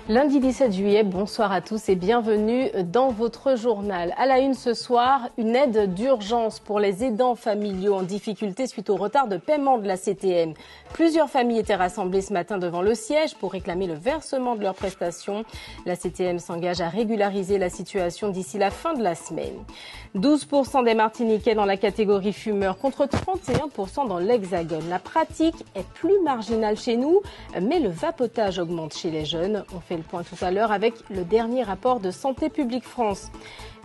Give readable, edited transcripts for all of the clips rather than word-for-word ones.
Lundi 17 juillet, bonsoir à tous et bienvenue dans votre journal. À la une ce soir, une aide d'urgence pour les aidants familiaux en difficulté suite au retard de paiement de la CTM. Plusieurs familles étaient rassemblées ce matin devant le siège pour réclamer le versement de leurs prestations. La CTM s'engage à régulariser la situation d'ici la fin de la semaine. 12% des Martiniquais dans la catégorie fumeurs contre 31% dans l'Hexagone. La pratique est plus marginale chez nous, mais le vapotage augmente chez les jeunes. On fait le point tout à l'heure avec le dernier rapport de Santé publique France.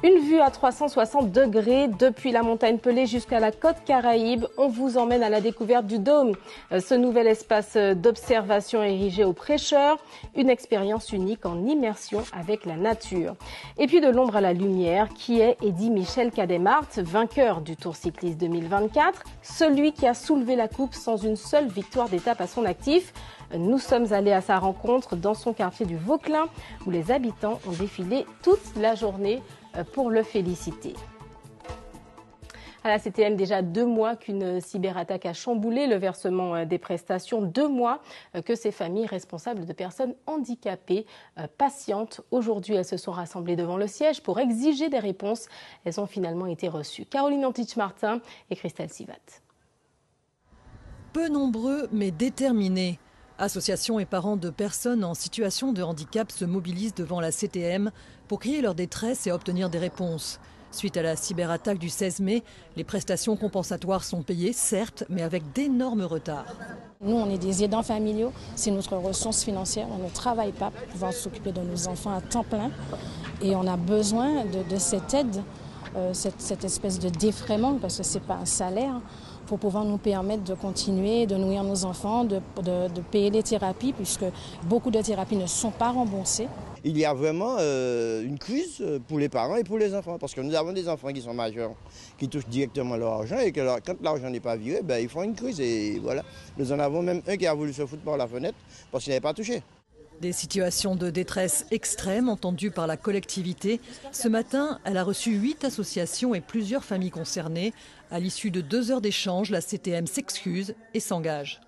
Une vue à 360 degrés depuis la montagne Pelée jusqu'à la côte Caraïbe. On vous emmène à la découverte du Dôme, ce nouvel espace d'observation érigé aux prêcheurs. Une expérience unique en immersion avec la nature. Et puis de l'ombre à la lumière, qui est Eddy Michel Cademart, vainqueur du Tour cycliste 2024, celui qui a soulevé la coupe sans une seule victoire d'étape à son actif. Nous sommes allés à sa rencontre dans son quartier du Vauclin, où les habitants ont défilé toute la journée pour le féliciter. À la CTM, déjà 2 mois qu'une cyberattaque a chamboulé le versement des prestations. 2 mois que ces familles responsables de personnes handicapées patientent. Aujourd'hui, elles se sont rassemblées devant le siège pour exiger des réponses. Elles ont finalement été reçues. Caroline Antich-Martin et Christelle Sivat. Peu nombreux mais déterminés. Associations et parents de personnes en situation de handicap se mobilisent devant la CTM pour crier leur détresse et obtenir des réponses. Suite à la cyberattaque du 16 mai, les prestations compensatoires sont payées, certes, mais avec d'énormes retards. Nous, on est des aidants familiaux, c'est notre ressource financière. On ne travaille pas pour pouvoir s'occuper de nos enfants à temps plein. Et on a besoin de cette aide, cette espèce de défraiement, parce que ce n'est pas un salaire, pour pouvoir nous permettre de continuer, de nourrir nos enfants, de payer les thérapies, puisque beaucoup de thérapies ne sont pas remboursées. Il y a vraiment une crise pour les parents et pour les enfants, parce que nous avons des enfants qui sont majeurs, qui touchent directement leur argent, et que quand l'argent n'est pas viré, ils font une crise. Et voilà, nous en avons même un qui a voulu se foutre par la fenêtre, parce qu'il n'avait pas touché. Des situations de détresse extrême entendues par la collectivité. Ce matin, elle a reçu 8 associations et plusieurs familles concernées. À l'issue de 2 heures d'échange, la CTM s'excuse et s'engage.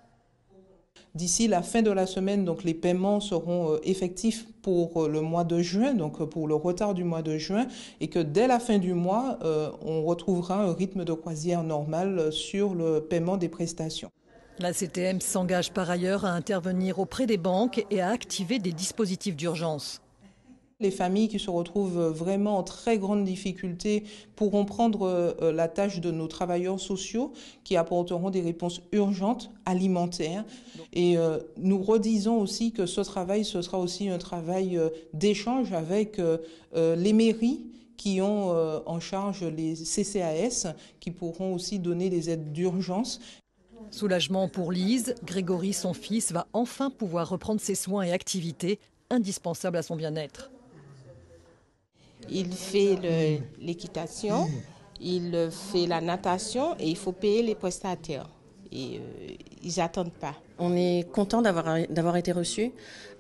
D'ici la fin de la semaine, donc, les paiements seront effectifs pour le mois de juin, donc pour le retard du mois de juin, et que dès la fin du mois, on retrouvera un rythme de croisière normal sur le paiement des prestations. La CTM s'engage par ailleurs à intervenir auprès des banques et à activer des dispositifs d'urgence. Les familles qui se retrouvent vraiment en très grande difficulté pourront prendre la tâche de nos travailleurs sociaux qui apporteront des réponses urgentes, alimentaires. Et nous redisons aussi que ce travail, ce sera aussi un travail d'échange avec les mairies qui ont en charge les CCAS, qui pourront aussi donner des aides d'urgence. Soulagement pour Lise, Grégory, son fils, va enfin pouvoir reprendre ses soins et activités indispensables à son bien-être. Il fait l'équitation, il fait la natation et il faut payer les prestataires. Et ils n'attendent pas. On est content d'avoir été reçus,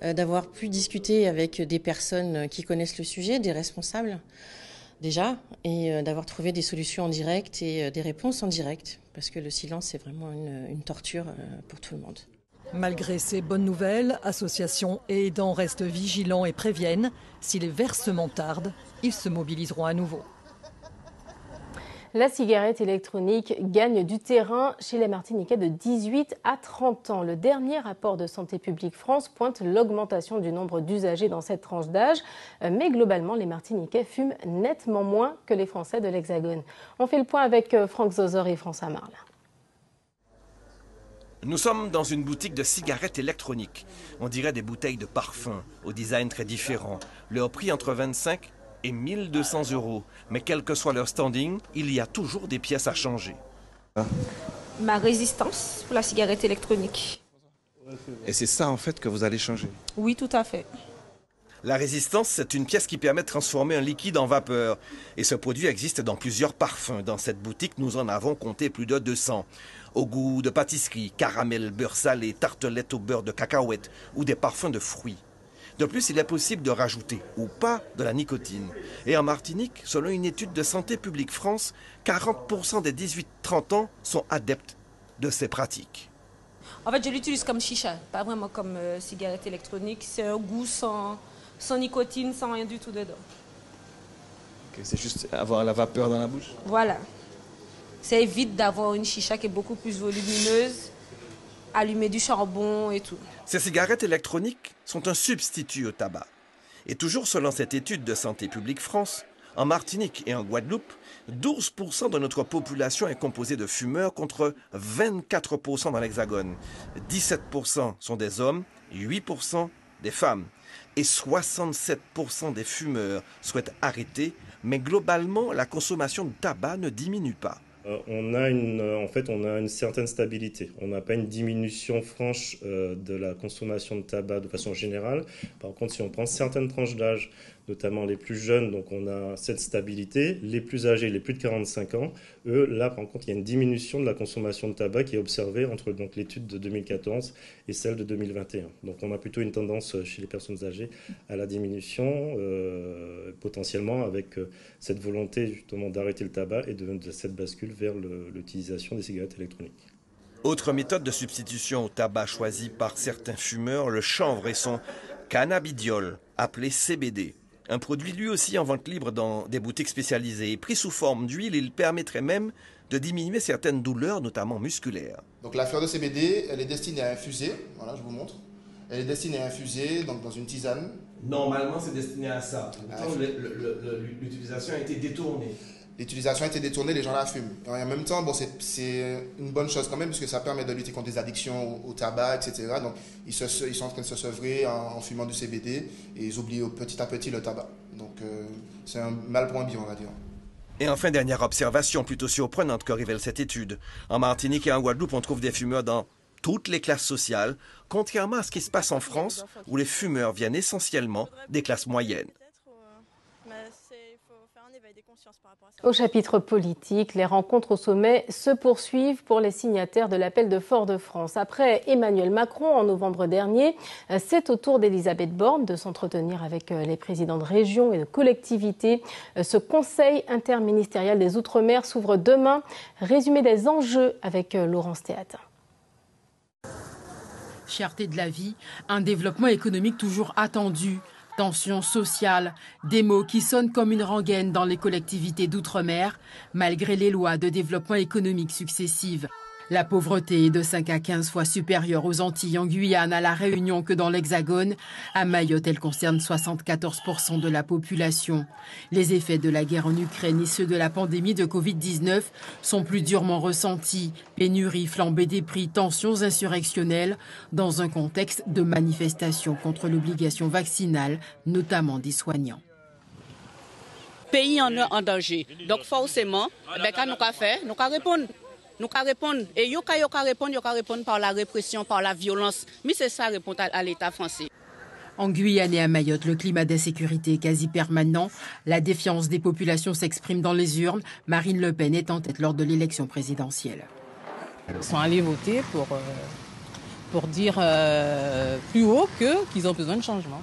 d'avoir pu discuter avec des personnes qui connaissent le sujet, des responsables déjà, et d'avoir trouvé des solutions en direct et des réponses en direct. Parce que le silence, c'est vraiment une torture pour tout le monde. Malgré ces bonnes nouvelles, associations et aidants restent vigilants et préviennent. Si les versements tardent, ils se mobiliseront à nouveau. La cigarette électronique gagne du terrain chez les Martiniquais de 18 à 30 ans. Le dernier rapport de Santé publique France pointe l'augmentation du nombre d'usagers dans cette tranche d'âge. Mais globalement, les Martiniquais fument nettement moins que les Français de l'Hexagone. On fait le point avec Franck Zozor et François Marlin. Nous sommes dans une boutique de cigarettes électroniques. On dirait des bouteilles de parfum, au design très différent. Leur prix entre 25 et 1200 €. Mais quel que soit leur standing, il y a toujours des pièces à changer. Ma résistance pour la cigarette électronique. Et c'est ça en fait que vous allez changer? Oui, tout à fait. La résistance, c'est une pièce qui permet de transformer un liquide en vapeur. Et ce produit existe dans plusieurs parfums. Dans cette boutique, nous en avons compté plus de 200. Au goût de pâtisserie, caramel, beurre salé, tartelette au beurre de cacahuète ou des parfums de fruits. De plus, il est possible de rajouter ou pas de la nicotine. Et en Martinique, selon une étude de Santé publique France, 40% des 18-30 ans sont adeptes de ces pratiques. En fait, je l'utilise comme chicha, pas vraiment comme cigarette électronique. C'est un goût sans nicotine, sans rien du tout dedans. Okay, c'est juste avoir la vapeur dans la bouche? Voilà. Ça évite d'avoir une chicha qui est beaucoup plus volumineuse, allumer du charbon et tout. Ces cigarettes électroniques sont un substitut au tabac. Et toujours selon cette étude de Santé publique France, en Martinique et en Guadeloupe, 12% de notre population est composée de fumeurs contre 24% dans l'Hexagone. 17% sont des hommes, 8% des femmes. Et 67% des fumeurs souhaitent arrêter, mais globalement, la consommation de tabac ne diminue pas. On a une certaine stabilité. On n'a pas une diminution franche de la consommation de tabac de façon générale. Par contre, si on prend certaines tranches d'âge, notamment les plus jeunes, donc on a cette stabilité. Les plus âgés, les plus de 45 ans, eux, là, par contre, il y a une diminution de la consommation de tabac qui est observée entre l'étude de 2014 et celle de 2021. Donc on a plutôt une tendance chez les personnes âgées à la diminution, potentiellement avec cette volonté justement d'arrêter le tabac et de cette bascule vers l'utilisation des cigarettes électroniques. Autre méthode de substitution au tabac choisie par certains fumeurs, le chanvre et son cannabidiol, appelé CBD. Un produit lui aussi en vente libre dans des boutiques spécialisées. Pris sous forme d'huile, il permettrait même de diminuer certaines douleurs, notamment musculaires. Donc la fleur de CBD, elle est destinée à infuser, voilà, je vous montre. Elle est destinée à infuser donc, dans une tisane. Normalement, c'est destiné à ça. L'utilisation a été détournée. L'utilisation a été détournée, les gens la fument. Et en même temps, bon, c'est une bonne chose quand même, parce que ça permet de lutter contre des addictions au tabac, etc. Donc, ils sont en train de se sevrer en fumant du CBD, et ils oublient petit à petit le tabac. Donc, c'est un mal pour un bien, on va dire. Et enfin, dernière observation plutôt surprenante que révèle cette étude. En Martinique et en Guadeloupe, on trouve des fumeurs dans toutes les classes sociales, contrairement à ce qui se passe en France, où les fumeurs viennent essentiellement des classes moyennes. Au chapitre politique, les rencontres au sommet se poursuivent pour les signataires de l'appel de Fort-de-France. Après Emmanuel Macron en novembre dernier, c'est au tour d'Elisabeth Borne de s'entretenir avec les présidents de régions et de collectivités. Ce conseil interministériel des Outre-mer s'ouvre demain. Résumé des enjeux avec Laurence Théatin. Cherté de la vie, un développement économique toujours attendu. Tension sociale, des mots qui sonnent comme une rengaine dans les collectivités d'outre-mer, malgré les lois de développement économique successives. La pauvreté est de 5 à 15 fois supérieure aux Antilles, en Guyane, à La Réunion que dans l'Hexagone. À Mayotte, elle concerne 74% de la population. Les effets de la guerre en Ukraine et ceux de la pandémie de Covid-19 sont plus durement ressentis. Pénurie, flambée des prix, tensions insurrectionnelles, dans un contexte de manifestations contre l'obligation vaccinale, notamment des soignants. Pays en danger. Donc forcément, quand nous avons fait, nous avons répondu. Nous allons répondre. Et nous allons répondre par la répression, par la violence. Mais c'est ça répondre à l'État français. En Guyane et à Mayotte, le climat d'insécurité est quasi permanent. La défiance des populations s'exprime dans les urnes. Marine Le Pen est en tête lors de l'élection présidentielle. Ils sont allés voter pour dire plus haut qu'ils ont besoin de changement.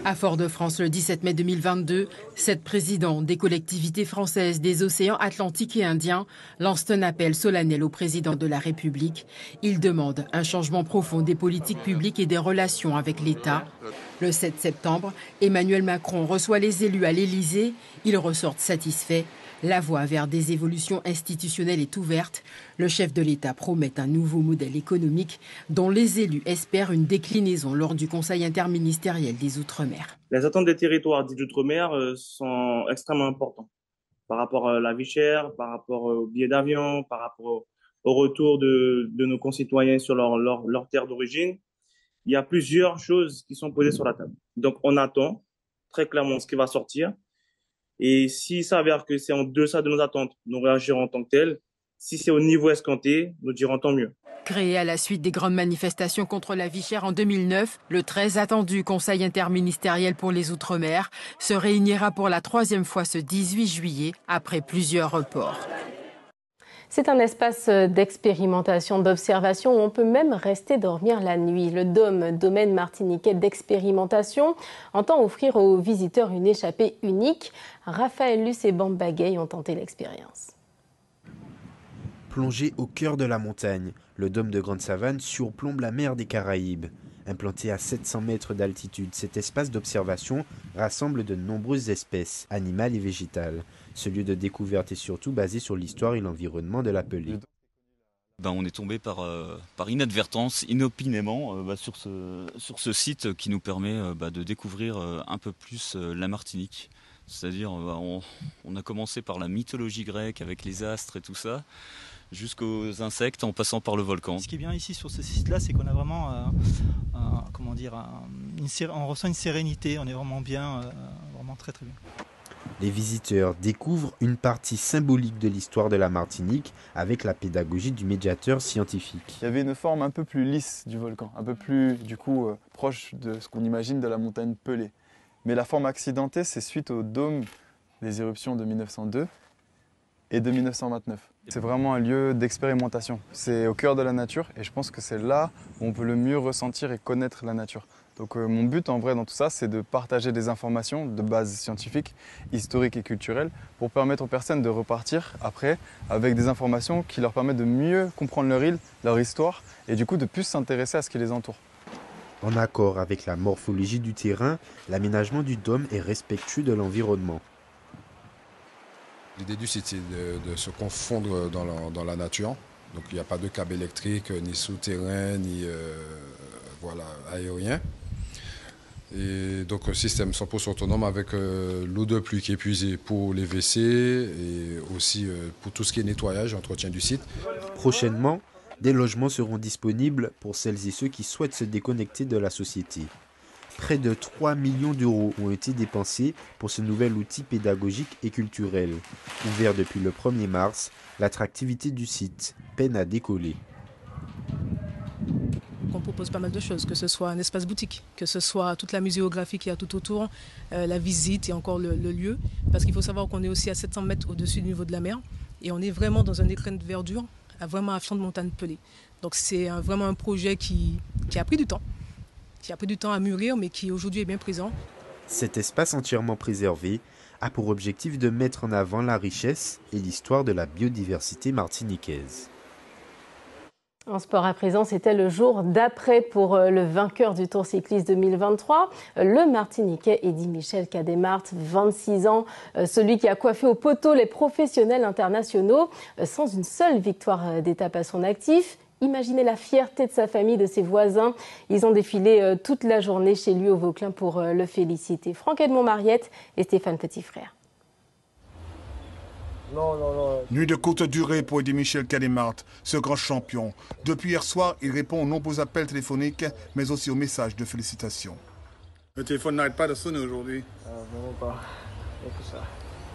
À Fort-de-France, le 17 mai 2022, 7 présidents des collectivités françaises des océans Atlantique et Indien lancent un appel solennel au président de la République. Ils demandent un changement profond des politiques publiques et des relations avec l'État. Le 7 septembre, Emmanuel Macron reçoit les élus à l'Élysée. Ils ressortent satisfaits. La voie vers des évolutions institutionnelles est ouverte. Le chef de l'État promet un nouveau modèle économique dont les élus espèrent une déclinaison lors du Conseil interministériel des Outre-mer. Les attentes des territoires dits d'Outre-mer sont extrêmement importantes par rapport à la vie chère, par rapport aux billets d'avion, par rapport au retour de nos concitoyens sur leur terre d'origine. Il y a plusieurs choses qui sont posées sur la table. Donc on attend très clairement ce qui va sortir. Et s'il s'avère que c'est en deçà de nos attentes, nous réagirons en tant que tels. Si c'est au niveau escompté, nous dirons tant mieux. Créé à la suite des grandes manifestations contre la vie chère en 2009, le très attendu Conseil interministériel pour les Outre-mer se réunira pour la 3e fois ce 18 juillet après plusieurs reports. C'est un espace d'expérimentation, d'observation où on peut même rester dormir la nuit. Le DOM, domaine martiniquais d'expérimentation, entend offrir aux visiteurs une échappée unique. Raphaël Luce et Bamba Gay ont tenté l'expérience. Plongé au cœur de la montagne, le dôme de Grande Savane surplombe la mer des Caraïbes. Implanté à 700 mètres d'altitude, cet espace d'observation rassemble de nombreuses espèces, animales et végétales. Ce lieu de découverte est surtout basé sur l'histoire et l'environnement de l'Apelé. On est tombé par inadvertance, inopinément, sur ce site qui nous permet de découvrir un peu plus la Martinique. C'est-à-dire, on a commencé par la mythologie grecque avec les astres et tout ça, jusqu'aux insectes en passant par le volcan. Ce qui est bien ici sur ce site-là, c'est qu'on a vraiment, on ressent une sérénité, on est vraiment bien, vraiment très très bien. Les visiteurs découvrent une partie symbolique de l'histoire de la Martinique avec la pédagogie du médiateur scientifique. Il y avait une forme un peu plus lisse du volcan, un peu plus proche de ce qu'on imagine de la montagne Pelée. Mais la forme accidentée, c'est suite au dôme des éruptions de 1902 et de 1929. C'est vraiment un lieu d'expérimentation. C'est au cœur de la nature et je pense que c'est là où on peut le mieux ressentir et connaître la nature. Donc mon but en vrai dans tout ça, c'est de partager des informations de base scientifique, historique et culturelle pour permettre aux personnes de repartir après avec des informations qui leur permettent de mieux comprendre leur île, leur histoire et du coup de plus s'intéresser à ce qui les entoure. En accord avec la morphologie du terrain, l'aménagement du dôme est respectueux de l'environnement. L'idée du site, c'est de se confondre dans la nature. Donc il n'y a pas de câble électrique, ni souterrain, ni aérien. Et donc un système 100% autonome avec l'eau de pluie qui est puisée pour les WC et aussi pour tout ce qui est nettoyage et entretien du site. Prochainement, des logements seront disponibles pour celles et ceux qui souhaitent se déconnecter de la société. Près de 3 millions d'euros ont été dépensés pour ce nouvel outil pédagogique et culturel. Ouvert depuis le 1er mars, l'attractivité du site peine à décoller. On propose pas mal de choses, que ce soit un espace boutique, que ce soit toute la muséographie qu'il y a tout autour, la visite et encore le lieu. Parce qu'il faut savoir qu'on est aussi à 700 mètres au-dessus du niveau de la mer et on est vraiment dans un écrin de verdure, vraiment à flanc de montagne Pelée. Donc c'est vraiment un projet qui a pris du temps. Qui a pris du temps à mûrir, mais qui aujourd'hui est bien présent. Cet espace entièrement préservé a pour objectif de mettre en avant la richesse et l'histoire de la biodiversité martiniquaise. En sport à présent, c'était le jour d'après pour le vainqueur du Tour cycliste 2023, le Martiniquais Eddy Michel Cademart, 26 ans, celui qui a coiffé au poteau les professionnels internationaux sans une seule victoire d'étape à son actif. Imaginez la fierté de sa famille, de ses voisins. Ils ont défilé toute la journée chez lui au Vauclin pour le féliciter. Franck Edmond-Mariette et Stéphane Petitfrère. Nuit de courte durée pour Eddy Michel Cademart, ce grand champion. Depuis hier soir, il répond aux nombreux appels téléphoniques, mais aussi aux messages de félicitations. Le téléphone n'arrête pas de sonner aujourd'hui. Vraiment pas. Et ça.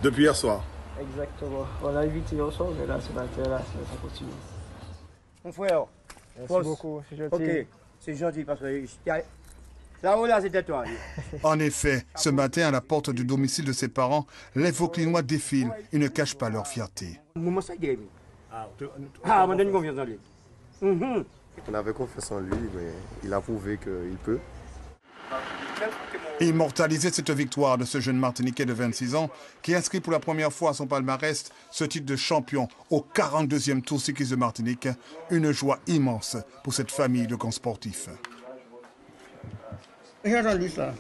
Depuis hier soir. Exactement. On a évité hier soir, mais là, ce matin, là, ça continue. Mon frère, merci beaucoup, c'est gentil. Ok, c'est gentil parce que ça là, c'était toi. En effet, ce matin, à la porte du domicile de ses parents, les Vauclinois défilent et ne cachent pas leur fierté. On donne confiance en lui. On avait confiance en lui, mais il a prouvé qu'il peut. Immortaliser cette victoire de ce jeune Martiniquais de 26 ans qui inscrit pour la première fois à son palmarès ce titre de champion au 42e Tour cycliste de Martinique, une joie immense pour cette famille de grands sportifs. J'ai entendu ça.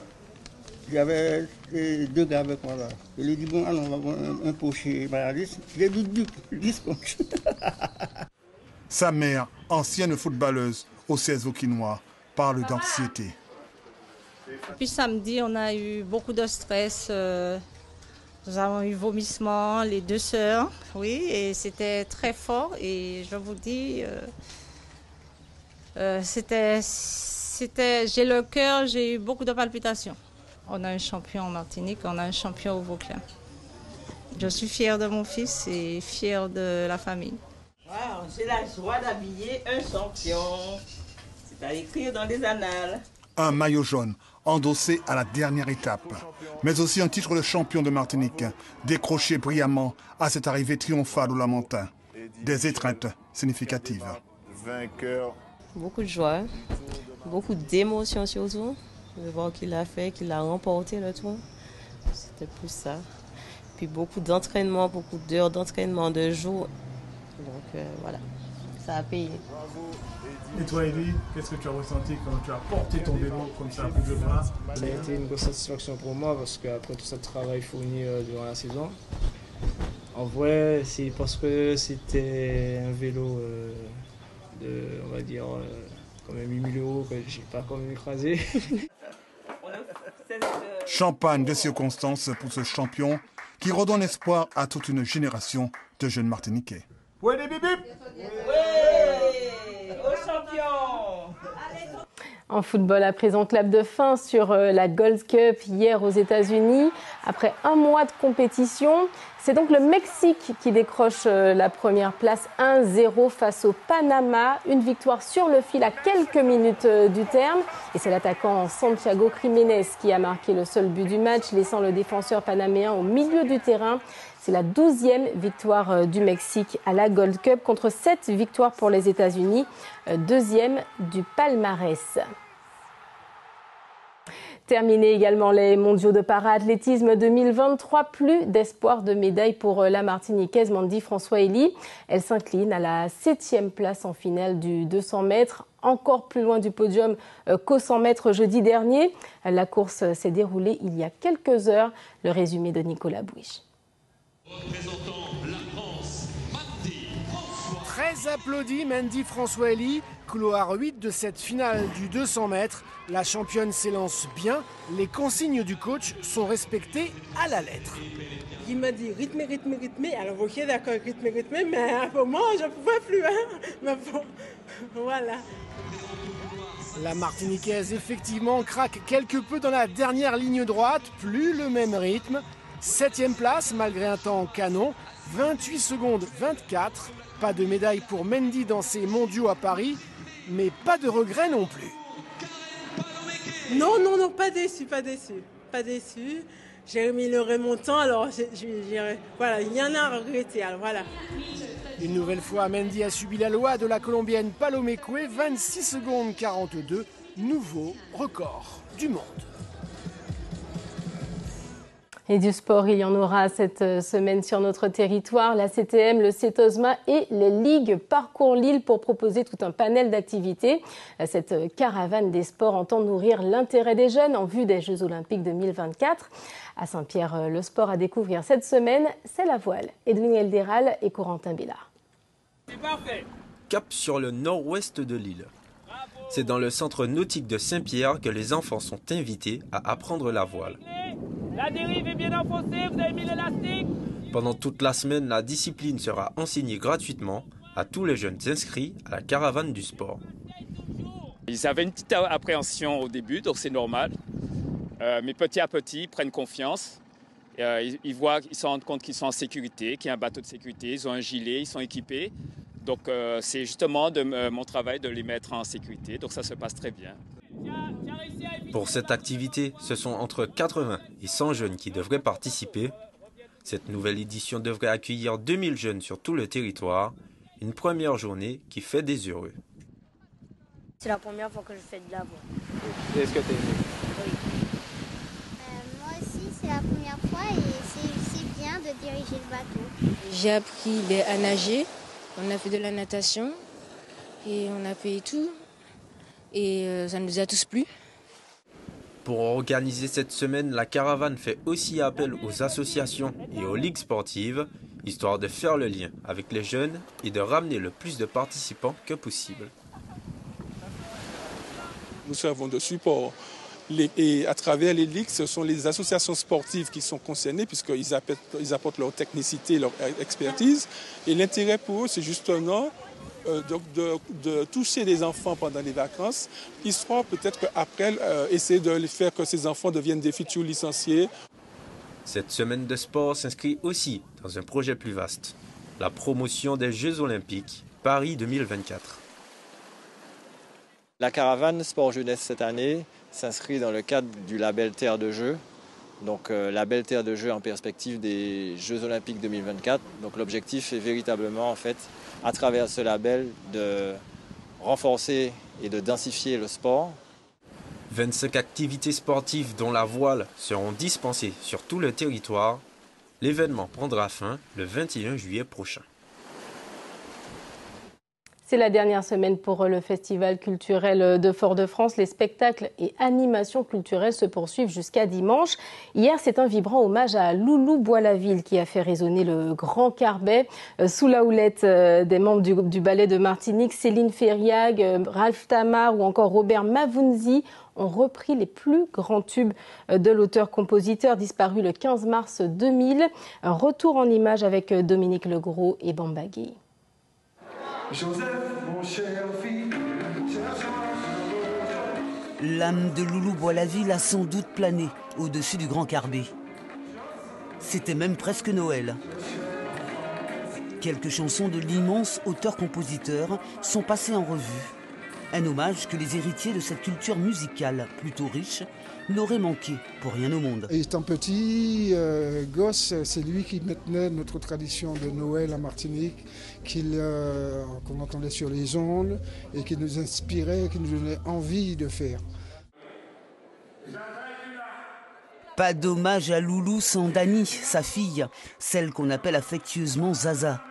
Il y avait deux gars avec moi là. Il a dit bon, allons, on va voir un pot chez Maradis. J'ai dit 10 comptes. Sa mère, ancienne footballeuse au CS Vauclinois, parle d'anxiété. Puis samedi, on a eu beaucoup de stress. Nous avons eu vomissements, les deux sœurs, oui, et c'était très fort. Et je vous dis, j'ai le cœur, j'ai eu beaucoup de palpitations. On a un champion en Martinique, on a un champion au Vauclin. Je suis fière de mon fils et fière de la famille. Wow, j'ai la joie d'habiller un champion. C'est à écrire dans les annales. Un maillot jaune endossé à la dernière étape, mais aussi un titre de champion de Martinique, décroché brillamment à cette arrivée triomphale au Lamentin. Des étreintes significatives. Vainqueur. Beaucoup de joie, beaucoup d'émotions surtout, de voir qu'il a fait, qu'il a remporté le tour. C'était plus ça. Puis beaucoup d'entraînement, beaucoup d'heures d'entraînement, de jours Donc voilà, ça a payé. Et toi, Eddie, qu'est-ce que tu as ressenti quand tu as porté ton vélo comme ça à bout de bras? Ça a été une grosse satisfaction pour moi parce qu'après tout ce travail fourni durant la saison, en vrai, c'est parce que c'était un vélo de, on va dire, quand même 8 000 € que j'ai pas quand même écrasé. Champagne de circonstances pour ce champion qui redonne espoir à toute une génération de jeunes Martiniquais. Ouais, des bip bip. Au champion. En football, à présent, clap de fin sur la Gold Cup hier aux États-Unis. Après un mois de compétition, c'est donc le Mexique qui décroche la première place 1-0 face au Panama. Une victoire sur le fil à quelques minutes du terme. Et c'est l'attaquant Santiago Jiménez qui a marqué le seul but du match, laissant le défenseur panaméen au milieu du terrain. C'est la 12e victoire du Mexique à la Gold Cup contre 7 victoires pour les États-Unis, deuxième du palmarès. Terminé également les mondiaux de para-athlétisme 2023. Plus d'espoir de médaille pour la Martiniquaise Mandy François-Élie. Elle s'incline à la 7e place en finale du 200 mètres. Encore plus loin du podium qu'au 100 mètres jeudi dernier. La course s'est déroulée il y a quelques heures. Le résumé de Nicolas Bouich. Représentant la France, Mandy François. Très applaudi Mandy François-Élie, couloir 8 de cette finale du 200 mètres. La championne s'élance bien, les consignes du coach sont respectées à la lettre. Il m'a dit rythmé, rythmé, rythmé. Alors ok d'accord, rythmé, rythmé, mais à un moment je ne pouvais plus. Mais bon, voilà. La Martiniquaise effectivement craque quelque peu dans la dernière ligne droite, plus le même rythme. 7e place malgré un temps canon, 28 secondes 24. Pas de médaille pour Mandy dans ces mondiaux à Paris, mais pas de regret non plus. Non, pas déçu, pas déçu. Pas déçu. J'ai remis le remontant, alors voilà, il y en a à regretter, alors voilà. Une nouvelle fois, Mandy a subi la loi de la Colombienne Palome Coué, 26 secondes 42, nouveau record du monde. Et du sport, il y en aura cette semaine sur notre territoire. La CTM, le CETOSMA et les ligues parcourent l'île pour proposer tout un panel d'activités. Cette caravane des sports entend nourrir l'intérêt des jeunes en vue des Jeux Olympiques 2024. À Saint-Pierre, le sport à découvrir cette semaine, c'est la voile. Edwin Eldéral et Corentin Billard. C'est parfait. Cap sur le nord-ouest de l'île. C'est dans le centre nautique de Saint-Pierre que les enfants sont invités à apprendre la voile. La dérive est bien enfoncée, vous avez mis l'élastique. Pendant toute la semaine, la discipline sera enseignée gratuitement à tous les jeunes inscrits à la caravane du sport. Ils avaient une petite appréhension au début, donc c'est normal. Mais petit à petit, ils prennent confiance. Ils se rendent compte qu'ils sont en sécurité, qu'il y a un bateau de sécurité, ils ont un gilet, ils sont équipés. Donc c'est justement mon travail de les mettre en sécurité, donc ça se passe très bien. Pour cette activité, ce sont entre 80 et 100 jeunes qui devraient participer. Cette nouvelle édition devrait accueillir 2000 jeunes sur tout le territoire, une première journée qui fait des heureux. C'est la première fois que je fais de la voile. Est-ce que tu as aimé? Oui. Moi aussi, c'est la première fois et c'est bien de diriger le bateau. J'ai appris à nager. On a fait de la natation et on a fait tout et ça nous a tous plu. Pour organiser cette semaine, la caravane fait aussi appel aux associations et aux ligues sportives, histoire de faire le lien avec les jeunes et de ramener le plus de participants que possible. Nous servons de support. Et à travers les ligues, ce sont les associations sportives qui sont concernées puisqu'ils apportent leur technicité, leur expertise. Et l'intérêt pour eux, c'est justement de toucher les enfants pendant les vacances, histoire peut-être qu'après, essayer de les faire que ces enfants deviennent des futurs licenciés. Cette semaine de sport s'inscrit aussi dans un projet plus vaste, la promotion des Jeux Olympiques Paris 2024. La caravane Sport Jeunesse cette année s'inscrit dans le cadre du label Terre de Jeux. Donc label Terre de Jeux en perspective des Jeux Olympiques 2024. Donc l'objectif est véritablement en fait, à travers ce label, de renforcer et de densifier le sport. 25 activités sportives dont la voile seront dispensées sur tout le territoire. L'événement prendra fin le 21 juillet prochain. C'est la dernière semaine pour le Festival culturel de Fort-de-France. Les spectacles et animations culturelles se poursuivent jusqu'à dimanche. Hier, c'est un vibrant hommage à Loulou Boislaville qui a fait résonner le Grand Carbet sous la houlette des membres du ballet de Martinique. Céline Ferriag, Ralph Tamar ou encore Robert Mavounzi ont repris les plus grands tubes de l'auteur-compositeur disparu le 15 mars 2000. Un retour en images avec Dominique Legros et Bamba Gueye. Joseph, mon cher fils, l'âme de Loulou Boislaville a sans doute plané au-dessus du Grand Carbet. C'était même presque Noël. Quelques chansons de l'immense auteur-compositeur sont passées en revue. Un hommage que les héritiers de cette culture musicale plutôt riche n'auraient manqué pour rien au monde. Étant petit gosse, c'est lui qui maintenait notre tradition de Noël à Martinique, qu'on entendait sur les ondes et qui nous inspirait, qui nous donnait envie de faire. Pas d'hommage à Loulou sans Dani, sa fille, celle qu'on appelle affectueusement Zaza.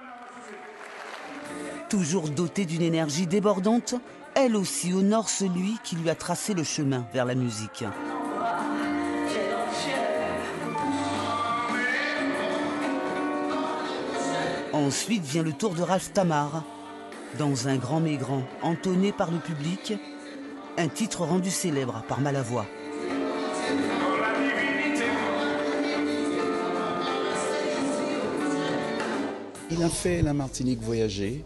Toujours dotée d'une énergie débordante, elle aussi honore celui qui lui a tracé le chemin vers la musique. Ensuite vient le tour de Ralph Tamar, dans un grand mais grand, entonné par le public, un titre rendu célèbre par Malavoie. Il a fait la Martinique voyager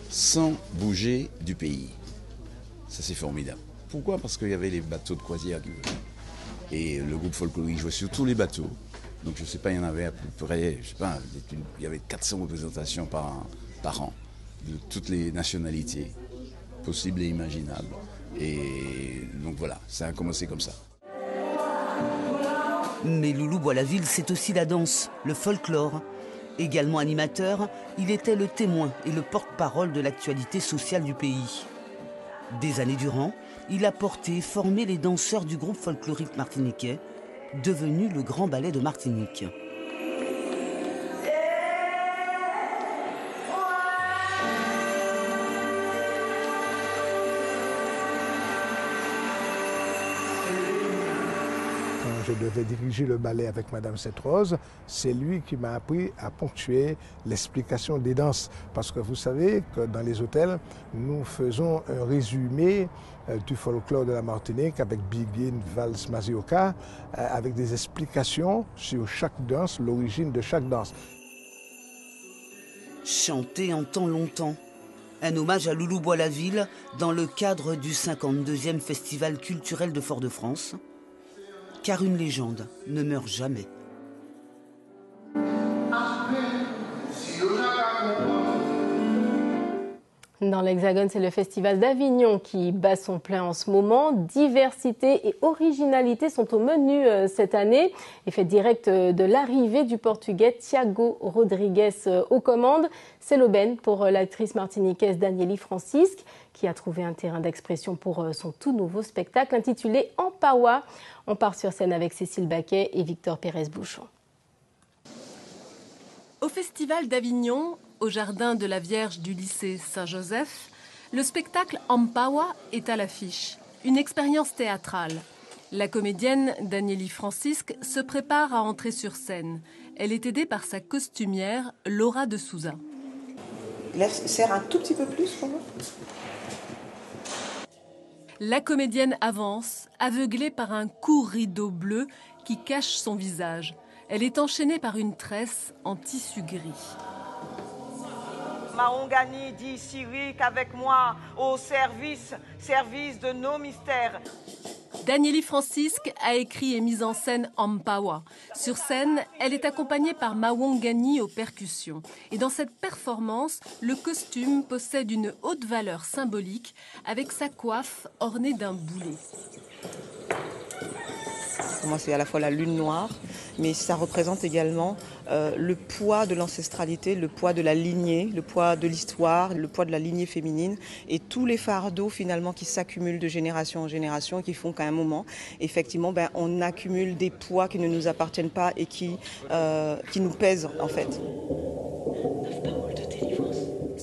sans bouger du pays. Ça, c'est formidable. Pourquoi? Parce qu'il y avait les bateaux de croisière qui venaient. Et le groupe folklorique jouait sur tous les bateaux. Donc je ne sais pas, il y en avait à peu près, je sais pas, il y avait 400 représentations par an de toutes les nationalités possibles et imaginables. Et donc voilà, ça a commencé comme ça. Mais Loulou Boislaville, c'est aussi la danse, le folklore. Également animateur, il était le témoin et le porte-parole de l'actualité sociale du pays. Des années durant, il a porté et formé les danseurs du groupe folklorique martiniquais, devenu le Grand Ballet de Martinique. Je devais diriger le ballet avec Madame Cette-Rose, c'est lui qui m'a appris à ponctuer l'explication des danses. Parce que vous savez que dans les hôtels, nous faisons un résumé du folklore de la Martinique avec Biguine, Valse, Mazioka, avec des explications sur chaque danse, l'origine de chaque danse. Chanté en temps longtemps. Un hommage à Loulou Boislaville dans le cadre du 52e Festival culturel de Fort-de-France. Car une légende ne meurt jamais. Dans l'Hexagone, c'est le Festival d'Avignon qui bat son plein en ce moment. Diversité et originalité sont au menu cette année. Effet direct de l'arrivée du Portugais Thiago Rodrigues aux commandes. C'est l'aubaine pour l'actrice martiniquaise Daniely Francisque qui a trouvé un terrain d'expression pour son tout nouveau spectacle intitulé Ampawa. On part sur scène avec Cécile Baquet et Victor Pérez-Bouchon. Au Festival d'Avignon, au jardin de la Vierge du lycée Saint-Joseph, le spectacle Ampawa est à l'affiche, une expérience théâtrale. La comédienne Daniely Francisque se prépare à entrer sur scène. Elle est aidée par sa costumière Laura de Souza. Serre un tout petit peu plus pour moi. La comédienne avance, aveuglée par un court rideau bleu qui cache son visage. Elle est enchaînée par une tresse en tissu gris. Mahongani dit Cyrique avec moi au service de nos mystères. Daniely Francisque a écrit et mis en scène Ampawa. Sur scène, elle est accompagnée par Mahongani aux percussions. Et dans cette performance, le costume possède une haute valeur symbolique avec sa coiffe ornée d'un boulet. Pour moi, c'est à la fois la lune noire, mais ça représente également le poids de l'ancestralité, le poids de la lignée, le poids de l'histoire, le poids de la lignée féminine et tous les fardeaux finalement qui s'accumulent de génération en génération et qui font qu'à un moment, effectivement, on accumule des poids qui ne nous appartiennent pas et qui nous pèsent en fait.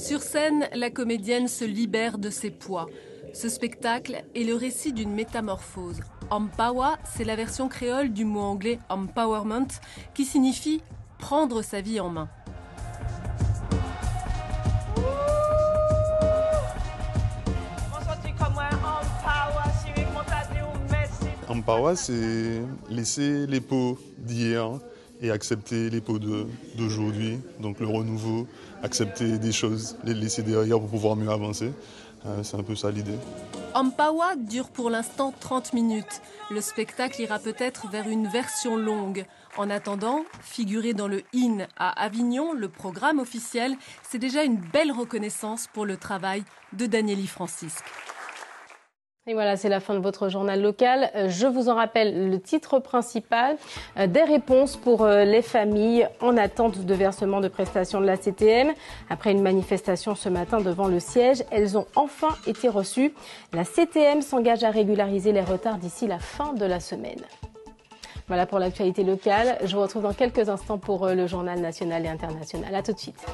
Sur scène, la comédienne se libère de ses poids. Ce spectacle est le récit d'une métamorphose. Empawa, c'est la version créole du mot anglais empowerment, qui signifie prendre sa vie en main. Empawa, c'est laisser les peaux d'hier et accepter les peaux d'aujourd'hui. Donc le renouveau, accepter des choses, les laisser derrière pour pouvoir mieux avancer. C'est un peu ça l'idée. Empawa dure pour l'instant 30 minutes. Le spectacle ira peut-être vers une version longue. En attendant, figurer dans le IN à Avignon, le programme officiel, c'est déjà une belle reconnaissance pour le travail de Daniélie Francisque. Et voilà, c'est la fin de votre journal local. Je vous en rappelle le titre principal, des réponses pour les familles en attente de versement de prestations de la CTM. Après une manifestation ce matin devant le siège, elles ont enfin été reçues. La CTM s'engage à régulariser les retards d'ici la fin de la semaine. Voilà pour l'actualité locale. Je vous retrouve dans quelques instants pour le journal national et international. À tout de suite.